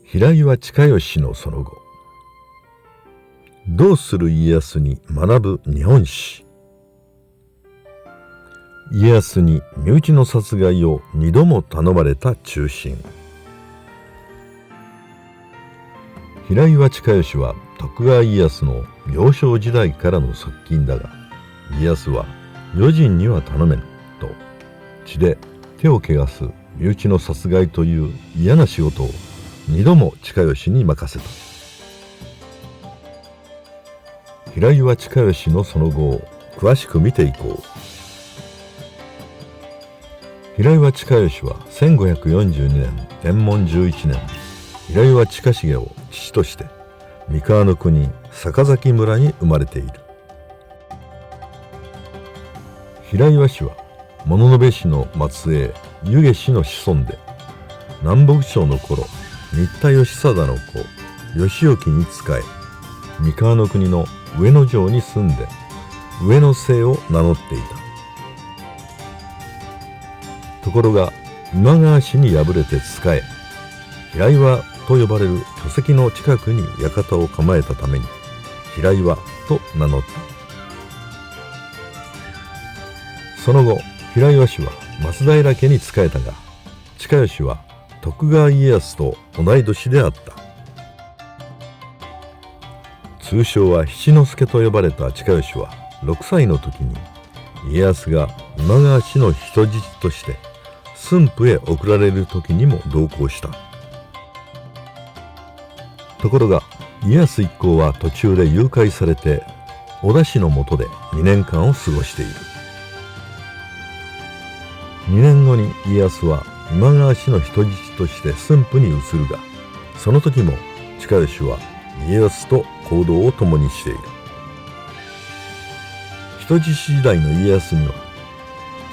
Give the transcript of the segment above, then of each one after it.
平岩親吉のその後。どうする家康に学ぶ日本史。家康に身内の殺害を2度も頼まれた忠臣。平岩親吉は徳川家康の幼少時代からの側近だが、家康は余人には頼めぬと血で手を汚す身内の殺害という嫌な仕事を2度も親吉に任せた。平岩親吉のその後を詳しく見ていこう。平岩親吉は1542年天文11年、平岩親重を父として三河国坂崎村に生まれている。平岩氏は物部氏の末裔湯気氏の子孫で、南北朝の頃新田義貞の子義興に仕え、三河国の上野城に住んで上野姓を名乗っていた。ところが今川氏に敗れて仕え、平岩と呼ばれる巨石の近くに館を構えたために平岩と名乗った。その後平岩氏は松平家に仕えたが、親吉は徳川家康と同い年であった。通称は七之助と呼ばれた親吉は6歳の時に家康が今川氏の人質として駿府へ送られる時にも同行した。ところが家康一行は途中で誘拐されて織田氏の下で2年間を過ごしている。2年後に家康は今川氏の人質として駿府に移るが、その時も親吉は家康と行動を共にしている。人質時代の家康には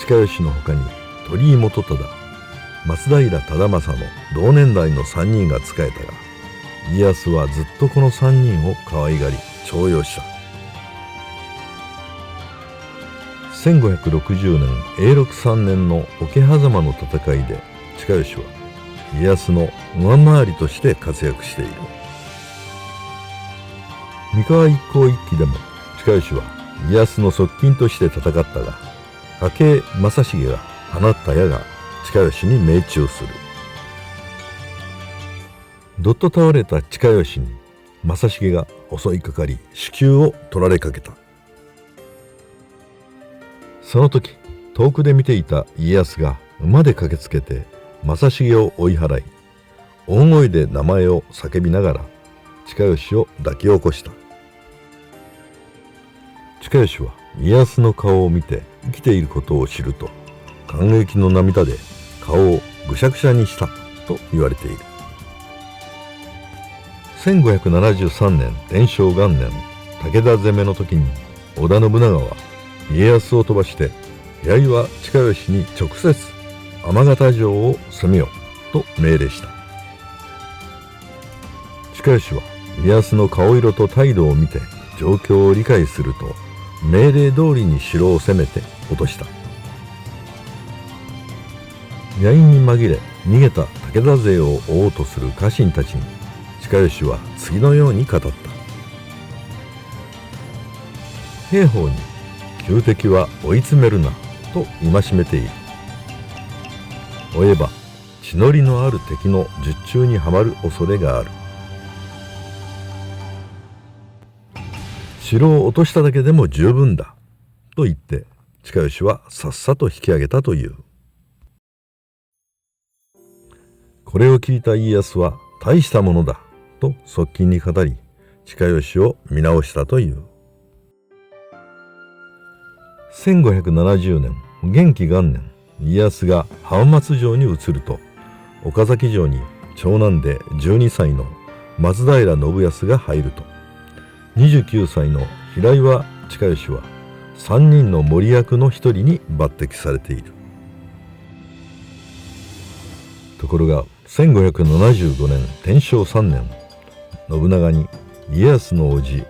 親吉の他に鳥居元忠、松平忠政の同年代の3人が仕えたが、家康はずっとこの3人を可愛がり重用した。1560年永禄3年の桶狭間の戦いで親吉は家康の上回りとして活躍している。三河一向一揆でも親吉は家康の側近として戦ったが、家計正成が放った矢が親吉に命中する。どっと倒れた親吉に正成が襲いかかり首級を取られかけた。その時遠くで見ていた家康が馬で駆けつけて正成を追い払い、大声で名前を叫びながら親吉を抱き起こした。親吉は家康の顔を見て生きていることを知ると、感激の涙で顔をぐしゃぐしゃにしたと言われている。1573年天正元年武田攻めの時に織田信長は家康を飛ばして平岩親吉に直接天形城を攻めよと命令した。親吉は家康の顔色と態度を見て状況を理解すると、命令通りに城を攻めて落とした。野因に紛れ逃げた武田勢を追おうとする家臣たちに親吉は次のように語った。兵法に旧敵は追い詰めるなと戒めている。追えば血のりのある敵の術中にはまる恐れがある。城を落としただけでも十分だと言って親吉はさっさと引き上げたという。これを聞いた家康は大したものだと側近に語り、親吉を見直したという。1570年元亀元年、家康が浜松城に移ると、岡崎城に長男で12歳の松平信康が入ると、29歳の平岩親吉は3人の守役の一人に抜擢されている。ところが1575年天正3年、信長に家康の叔父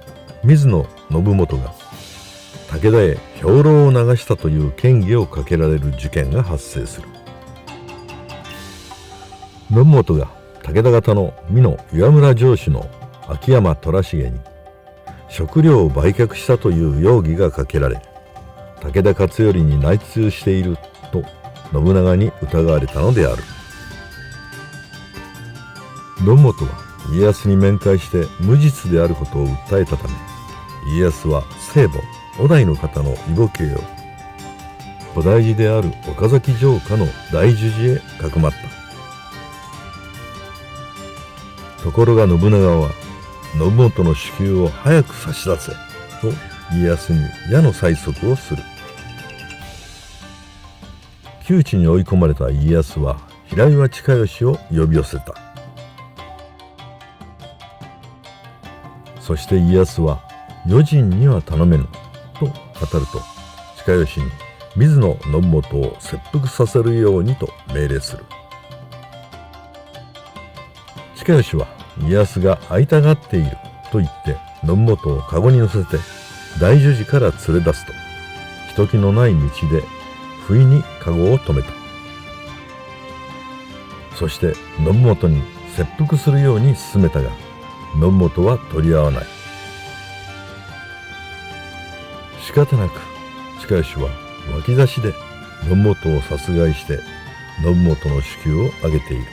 水野信元が武田へ兵糧を流したという嫌疑をかけられる事件が発生する。信元が武田方の美濃岩村城主の秋山虎重に食料を売却したという容疑がかけられ、武田勝頼に内通していると信長に疑われたのである。信元は家康に面会して無実であることを訴えたため、家康は聖母お代の方の異母兄を菩提寺である岡崎城下の大樹寺へかくまった。ところが信長は信元の首級を早く差し出せと家康に矢の催促をする。窮地に追い込まれた家康は平岩親吉を呼び寄せた。そして家康は余人には頼めぬと語ると、親吉に水野信元を切腹させるようにと命令する。親吉は家康が会いたがっていると言って信元を籠に乗せて大樹寺から連れ出すと、人気のない道で不意に籠を止めた。そして信元に切腹するように勧めたが、信元は取り合わない。仕方なく親吉は脇差しで信元を殺害して信元の首級を上げている。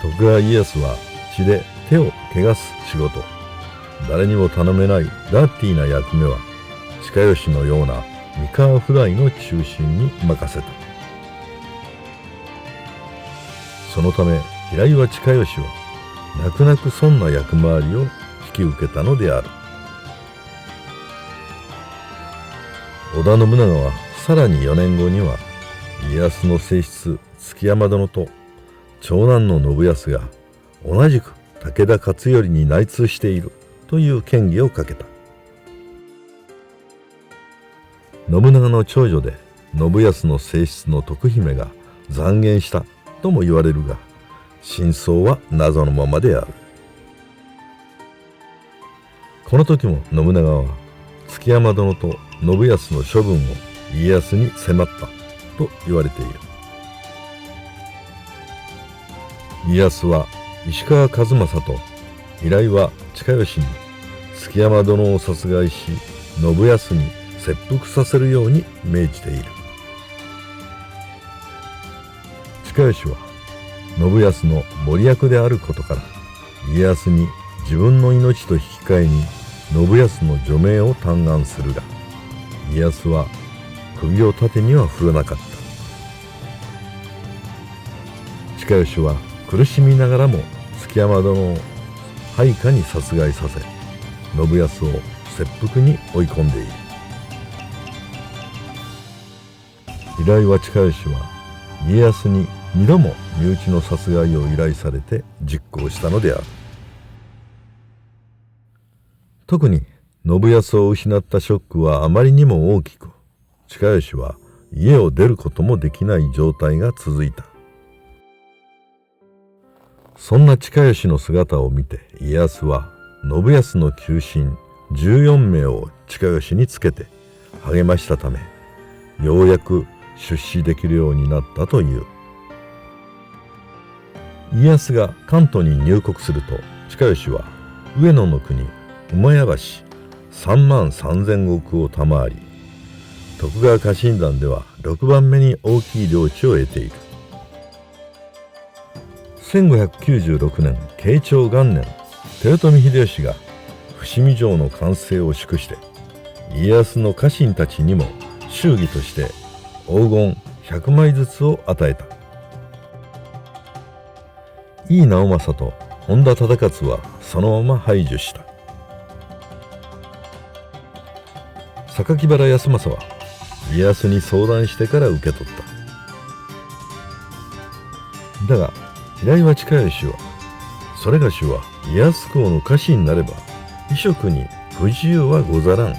徳川家康は血で手を汚す仕事、誰にも頼めないダーティーな役目は親吉のような三河フライの中心に任せた。そのため平岩親吉は泣く泣くそんな役回りを引き受けたのである。織田信長はさらに4年後には家康の正室築山殿と長男の信康が同じく武田勝頼に内通しているという嫌疑をかけた。信長の長女で信康の正室の徳姫が讒言したとも言われるが、真相は謎のままである。この時も信長は築山殿と信康の処分を家康に迫ったと言われている。家康は石川数正と平岩親吉に築山殿を殺害し、信康に切腹させるように命じている。親吉は信康の謀略であることから、家康に自分の命と引き換えに信康の除名を嘆願するが、家康は首を縦には振らなかった。親吉は苦しみながらも築山殿を配下に殺害させ、信康を切腹に追い込んでいる。平岩親吉は家康に2度も身内の殺害を依頼されて実行したのである。特に信康を失ったショックはあまりにも大きく、親吉は家を出ることもできない状態が続いた。そんな親吉の姿を見て家康は信康の旧臣14名を親吉につけて励ましたため、ようやく出仕できるようになったという。家康が関東に入国すると、親吉は上野の国馬屋橋3万3000石を賜り、徳川家臣団では6番目に大きい領地を得ている。1596年慶長元年、豊臣秀吉が伏見城の完成を祝して、家康の家臣たちにも祝儀として黄金100枚ずつを与えた。井伊直政と本田忠勝はそのまま排除した。榊原康政は家康に相談してから受け取った。だが平岩親吉は、それがしは家康公の家臣になれば衣食に不自由はござらん。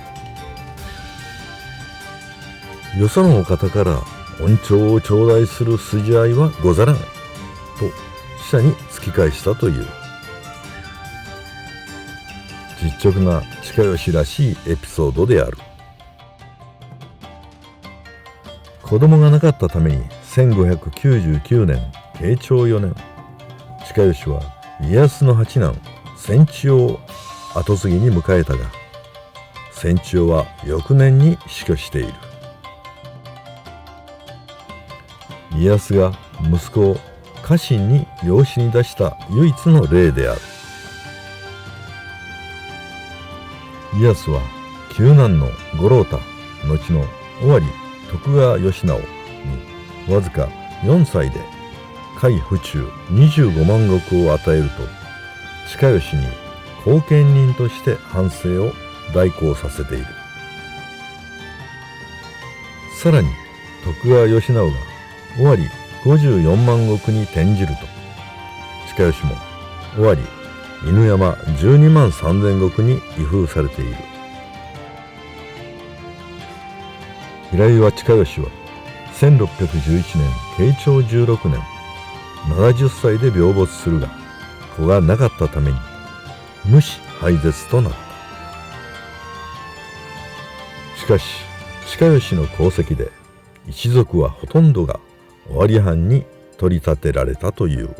よそのお方から恩寵を頂戴する筋合いはござらんと使者に突き返したという。実直な親吉らしいエピソードである。子供がなかったために1599年慶長4年、親吉は家康の八男千千代を跡継ぎに迎えたが、千千代は翌年に死去している。家康が息子を家臣に養子に出した唯一の例である。家康は九男の五郎太、後の尾張徳川義直にわずか4歳で甲斐府中25万石を与えると、親吉に後見人として藩政を代行させている。さらに徳川義直が尾張54万石に転じると、親吉も尾張犬山12万3000石に位封されている。平岩親吉は1611年慶長16年70歳で病没するが、子がなかったために無子廃絶となった。しかし親吉の功績で一族はほとんどが尾張藩に取り立てられたという。